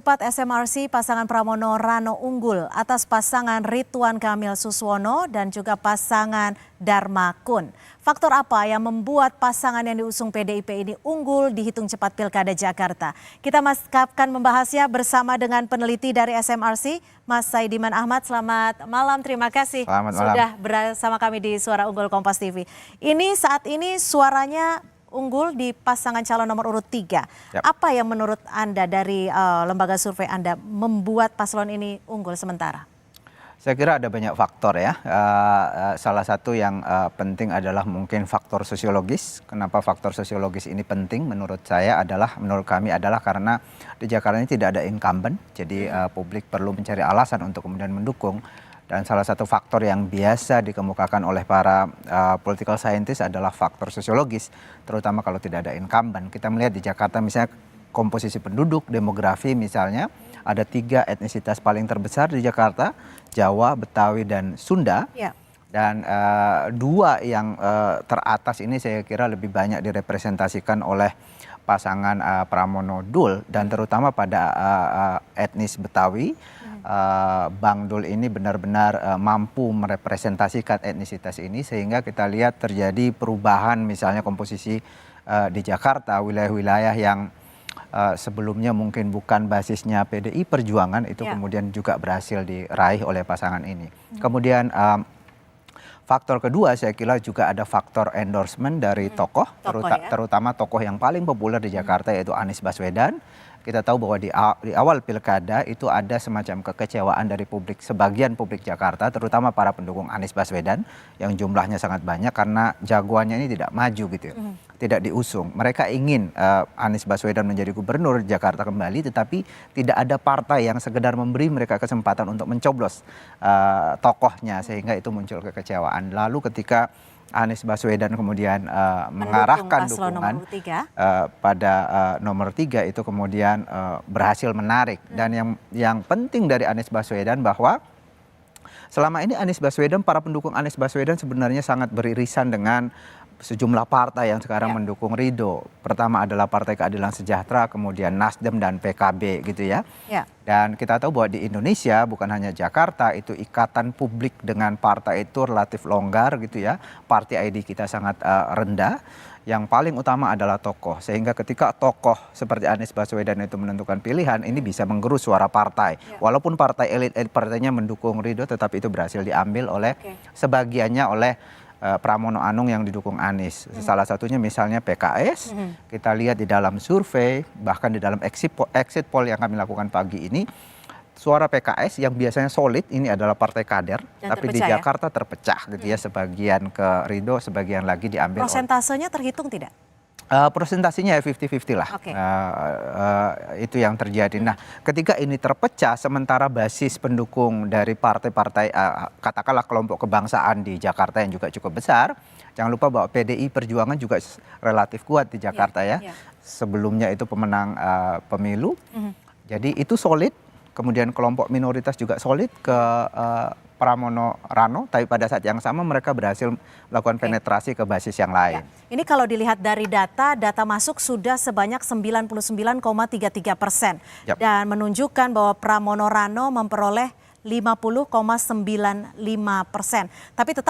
Empat SMRC pasangan Pramono Rano unggul atas pasangan Ridwan Kamil Suswono dan juga pasangan Dharma Kun. Faktor apa yang membuat pasangan yang diusung PDIP ini unggul dihitung cepat Pilkada Jakarta? Kita akan membahasnya bersama dengan peneliti dari SMRC, Mas Saidiman Ahmad. Selamat malam, terima kasih sudah bersama kami di Suara Unggul Kompas TV. Ini saat ini suaranya unggul di pasangan calon nomor urut 3. Yap. Apa yang menurut Anda dari lembaga survei Anda membuat paslon ini unggul sementara? Saya kira ada banyak faktor ya. Salah satu yang penting adalah mungkin faktor sosiologis. Kenapa faktor sosiologis ini penting menurut kami adalah karena di Jakarta ini tidak ada incumbent. Jadi publik perlu mencari alasan untuk kemudian mendukung. Dan salah satu faktor yang biasa dikemukakan oleh para political scientist adalah faktor sosiologis, terutama kalau tidak ada incumbent. Kita melihat di Jakarta misalnya komposisi penduduk, demografi misalnya, ada 3 etnisitas paling terbesar di Jakarta, Jawa, Betawi, dan Sunda. Ya. Dan 2 yang teratas ini saya kira lebih banyak direpresentasikan oleh pasangan Pramono Dul, dan terutama pada etnis Betawi. Bang Dul ini benar-benar mampu merepresentasikan etnisitas ini sehingga kita lihat terjadi perubahan misalnya komposisi di Jakarta, wilayah-wilayah yang sebelumnya mungkin bukan basisnya PDI Perjuangan itu kemudian juga berhasil diraih oleh pasangan ini. Kemudian faktor kedua saya kira juga ada faktor endorsement dari tokoh terutama tokoh yang paling populer di Jakarta yaitu Anies Baswedan. Kita tahu bahwa di awal pilkada itu ada semacam kekecewaan dari publik, sebagian publik Jakarta, terutama para pendukung Anies Baswedan yang jumlahnya sangat banyak karena jagoannya ini tidak maju gitu ya, tidak diusung. Mereka ingin Anies Baswedan menjadi gubernur Jakarta kembali, tetapi tidak ada partai yang sekedar memberi mereka kesempatan untuk mencoblos tokohnya sehingga itu muncul kekecewaan. Lalu ketika Anies Baswedan kemudian mengarahkan dukungan pada nomor 3 itu kemudian berhasil menarik. Dan yang penting dari Anies Baswedan bahwa selama ini Anies Baswedan, para pendukung Anies Baswedan sebenarnya sangat beririsan dengan sejumlah partai yang sekarang mendukung Ridho. Pertama adalah Partai Keadilan Sejahtera, kemudian Nasdem dan PKB gitu ya. Dan kita tahu bahwa di Indonesia bukan hanya Jakarta itu ikatan publik dengan partai itu relatif longgar gitu ya. Party ID kita sangat rendah. Yang paling utama adalah tokoh. Sehingga ketika tokoh seperti Anies Baswedan itu menentukan pilihan, ini bisa menggerus suara partai. Walaupun partai elit partainya mendukung Ridho, tetapi itu berhasil diambil oleh sebagiannya oleh Pramono Anung yang didukung Anies. Salah satunya misalnya PKS, kita lihat di dalam survei, bahkan di dalam exit poll yang kami lakukan pagi ini, suara PKS yang biasanya solid ini adalah partai kader, tapi di Jakarta terpecah gitu ya, sebagian ke Ridho, sebagian lagi diambil. Prosentasenya terhitung tidak? Presentasinya ya 50-50 lah, itu yang terjadi. Nah, ketika ini terpecah, sementara basis pendukung dari partai-partai, katakanlah kelompok kebangsaan di Jakarta yang juga cukup besar, jangan lupa bahwa PDI Perjuangan juga relatif kuat di Jakarta ya. Sebelumnya itu pemenang pemilu, jadi itu solid. Kemudian kelompok minoritas juga solid ke Pramono Rano, tapi pada saat yang sama mereka berhasil melakukan penetrasi ke basis yang lain. Ini kalau dilihat dari data masuk sudah sebanyak 99,33% dan menunjukkan bahwa Pramono Rano memperoleh 50,95%. Tapi tetap